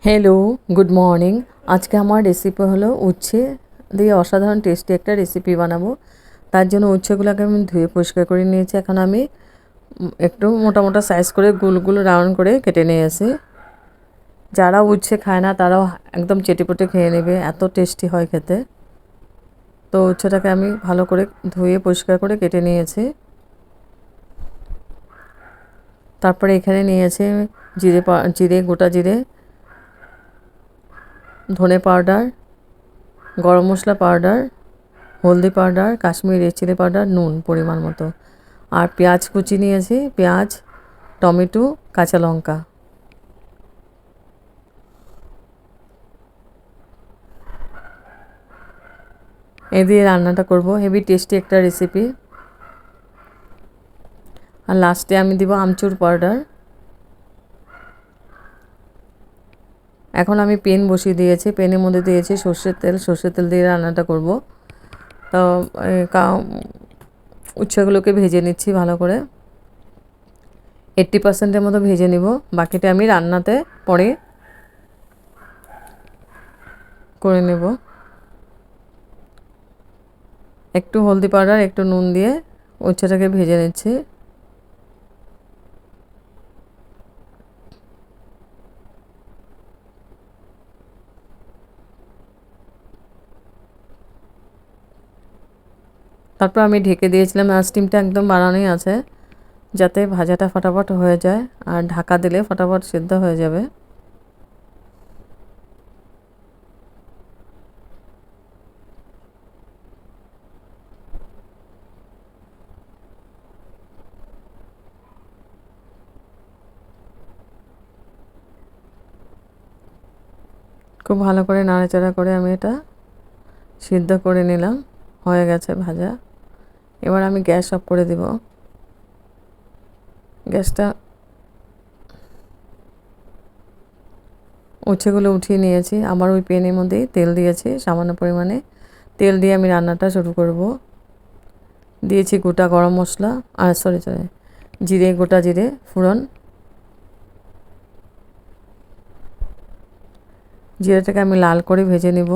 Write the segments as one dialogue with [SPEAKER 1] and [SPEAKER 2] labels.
[SPEAKER 1] Hello, good morning. আজকে আমার recipe হলো উচ্ছে দিয়ে অসাধারণ টেস্টি একটা রেসিপি বানাবো। তার জন্য উচ্ছেগুলোকে আমি ধুয়ে পরিষ্কার করে নিয়েছি। এখন আমি একটু মোটা মোটা সাইজ করে গোল গোল রাউন্ড করে কেটে নিয়েছি। যারা উচ্ছে খায় না তারাও একদম চেটেপুটে খেয়ে নেবে, এত টেস্টি হয় খেতে। তো উচ্ছেটাকে আমি ভালো করে ধুয়ে পরিষ্কার করে কেটে নিয়েছি। তারপরে এখানে নিয়েছি জিরে, গোটা জিরে, ধনে পাউডার, গরম মশলা পাউডার, হলদি powder, Kashmiri red chilli powder, নুন পরিমাণ মতো, আর পেঁয়াজ কুচি নিয়েছি, পেঁয়াজ, টমেটো, কাঁচা লঙ্কা। এ দিয়ে রান্নাটা করব, হেভি টেস্টি একটা রেসিপি। আর লাস্টে আমি দিব আমচুর পাউডার। এখন আমি পেন বসিয়ে দিয়েছি, পেনের মধ্যে দিয়েছি সর্ষের তেল দিয়ে রান্নাটা করব। তো উচ্ছেগুলোকে ভেজে নিচ্ছি ভালো করে, 80%-এর মতো ভেজে নিব। বাকিটা আমি রান্নাতে পরে করে নেব। একটু হলদি পাউডার, একটু নুন দিয়ে উচ্ছেটাকে ভেজে নিচ্ছি। তারপর আমি ঢেকে দিয়েছিলাম, আর স্টিমটা একদম বাড়ানোই আছে যাতে ভাজাটা ফটাফট হয়ে যায়, আর ঢাকা দিলে ফটাফট সিদ্ধ হয়ে যাবে। খুব ভালো করে নাড়াচাড়া করে আমি এটা সিদ্ধ করে নিলাম, হয়ে গেছে ভাজা। এবার আমি গ্যাস অফ করে দিব। গ্যাসটা উচ্ছেগুলো উঠিয়ে নিয়েছি, আবার ওই প্যানের মধ্যেই তেল দিয়েছি সামান্য পরিমাণে। তেল দিয়ে আমি রান্নাটা শুরু করব। দিয়েছি গোটা গরম মশলা, আর সরি জিরে, গোটা জিরে ফোড়ন। জিরেটাকে আমি লাল করে ভেজে নেব।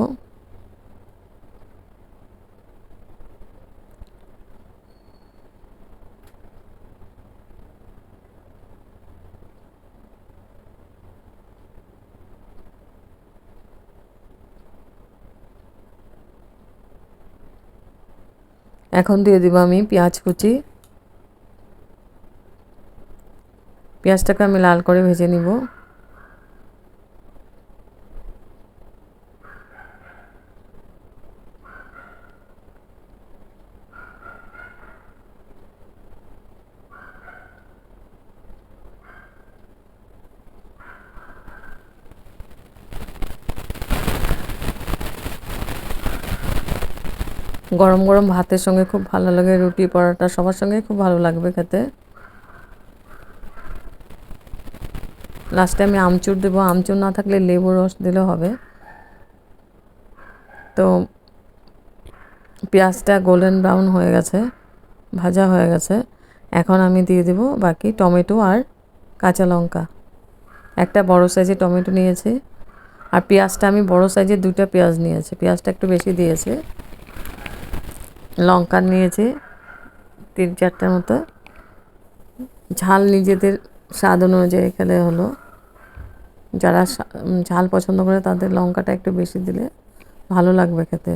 [SPEAKER 1] এখন দিয়ে দিব আমি পেঁয়াজ কুচি। পেঁয়াজটাকে আমি লাল করে ভেজে নিব। গরম গরম ভাতের সঙ্গে খুব ভালো লাগে, রুটি পরোটা সবার সঙ্গে খুব ভালো লাগবে খেতে। লাস্টে আমি আমচুর দেবো, আমচুর না থাকলে লেবু রস দিলেও হবে। তো পেঁয়াজটা গোল্ডেন ব্রাউন হয়ে গেছে, ভাজা হয়ে গেছে। এখন আমি দিয়ে দেব বাকি টমেটো আর কাঁচা লঙ্কা। একটা বড় সাইজের টমেটো নিয়েছি, আর পেঁয়াজটা আমি বড় সাইজের 2টা পেঁয়াজ নিয়েছি, পেঁয়াজটা একটু বেশি দিয়েছি। লঙ্কা নিয়েছি 3-4টার মতো। ঝাল নিজেদের স্বাদ অনুযায়ী খেলে হলো। যারা ঝাল পছন্দ করে তাদের লঙ্কাটা একটু বেশি দিলে ভালো লাগবে খেতে।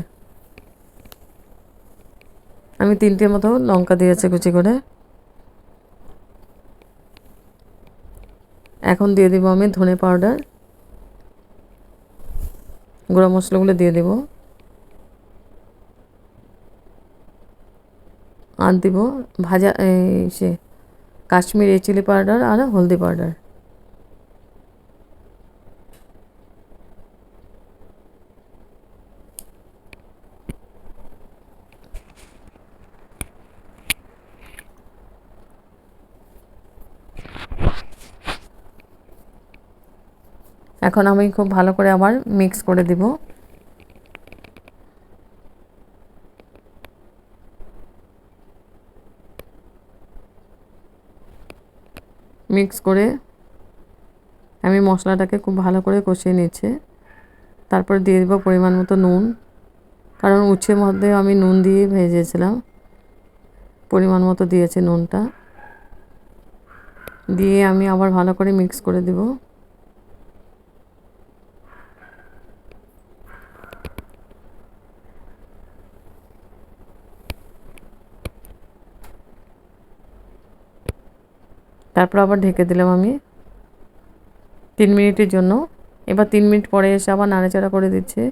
[SPEAKER 1] আমি 3টে মতো লঙ্কা দিয়েছি কুচি করে। এখন দিয়ে দেবো আমি ধনে পাউডার, গুঁড়ো মশলাগুলো দিয়ে দেবো, আর দিব ভাজা কাশ্মীরি চিলি পাউডার আর হলদি পাউডার। এখন আমি খুব ভালো করে আবার মিক্স করে দিব। মিক্স করে আমি মশলাটাকে খুব ভালো করে কষিয়ে নিচ্ছি। তারপর দিয়ে দেবো পরিমাণ মতো নুন, কারণ উচ্ছের মধ্যে আমি নুন দিয়ে ভেজেছিলাম। পরিমাণ মতো দিয়েছি নুনটা, দিয়ে আমি আবার ভালো করে মিক্স করে দেব। তারপর আবার ঢেকে দিলাম আমি 3 মিনিটের জন্য। এবার 3 মিনিট পরে এসে আবার নাড়াচাড়া করে দিচ্ছি।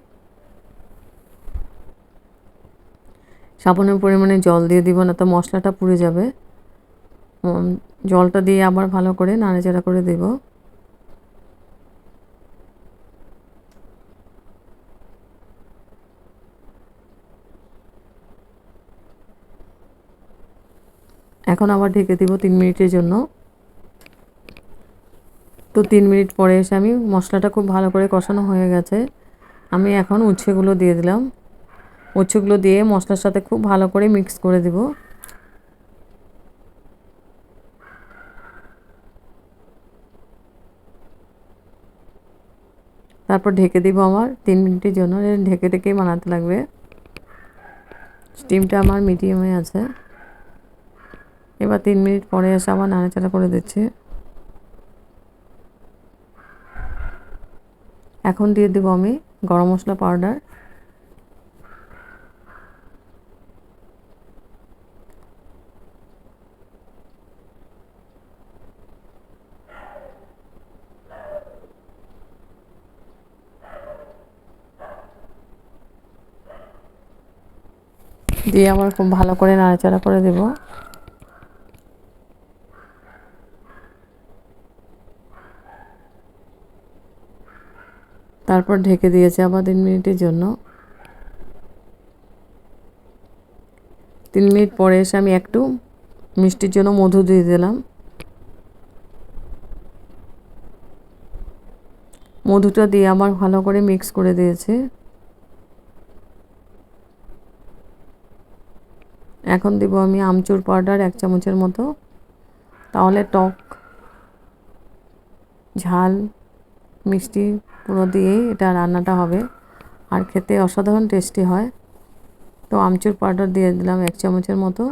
[SPEAKER 1] সামান্য পরিমাণে জল দিয়ে দিব, না তো মশলাটা পুড়ে যাবে। জলটা দিয়ে আবার ভালো করে নাড়াচাড়া করে দেব। এখন আবার ঢেকে দিব 3 মিনিটের জন্য। তো 3 মিনিট পরে এসে আমি মশলাটা খুব ভালো করে কষানো হয়ে গেছে। আমি এখন উচ্ছেগুলো দিয়ে দিলাম। উচ্ছেগুলো দিয়ে মশলার সাথে খুব ভালো করে মিক্স করে দেব। তারপর ঢেকে দিব আমার 3 মিনিটের জন্য। ঢেকে ঢেকেই বানাতে লাগবে। স্টিমটা আমার মিডিয়ামে আছে। এবার 3 মিনিট পরে এসে আবার নাড়াচাড়া করে দিচ্ছি। এখন দিয়ে দেব আমি গরম মশলা পাউডার। দিয়ে আবার খুব ভালো করে নাড়াচাড়া করে দেব। তারপর ঢেকে দিয়েছি আবার 3 মিনিটের জন্য। 3 মিনিট পরে এসে আমি একটু মিষ্টির জন্য মধু দিয়ে দিলাম। মধুটা দিয়ে আবার ভালো করে মিক্স করে দিয়েছি। এখন দেব আমি আমচুর পাউডার 1 চামচের মতো। তাহলে টক, ঝাল, মিষ্টি পুরো দিয়েই এটা রান্নাটা হবে, আর খেতে অসাধারণ টেস্টি হয়। তো আমচুর পাউডার দিয়ে দিলাম 1 চামচের মতো।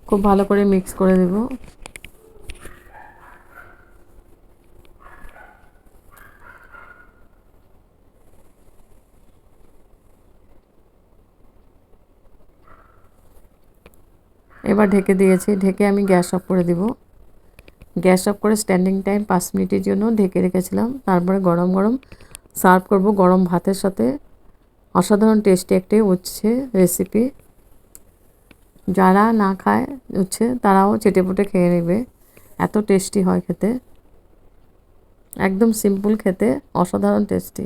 [SPEAKER 1] খুব ভালো করে মিক্স করে দেব। এবার ঢেকে দিয়েছি। ঢেকে আমি গ্যাস অফ করে দিব। গ্যাস অফ করে স্ট্যান্ডিং টাইম 5 মিনিটের জন্য ঢেকে রেখেছিলাম। তারপরে গরম গরম সার্ভ করব গরম ভাতের সাথে। অসাধারণ টেস্টি একটি উচ্ছে রেসিপি। যারা না খায় উচ্ছে তারাও চেটেপুটে খেয়ে নেবে, এত টেস্টি হয় খেতে। একদম সিম্পল খেতে, অসাধারণ টেস্টি।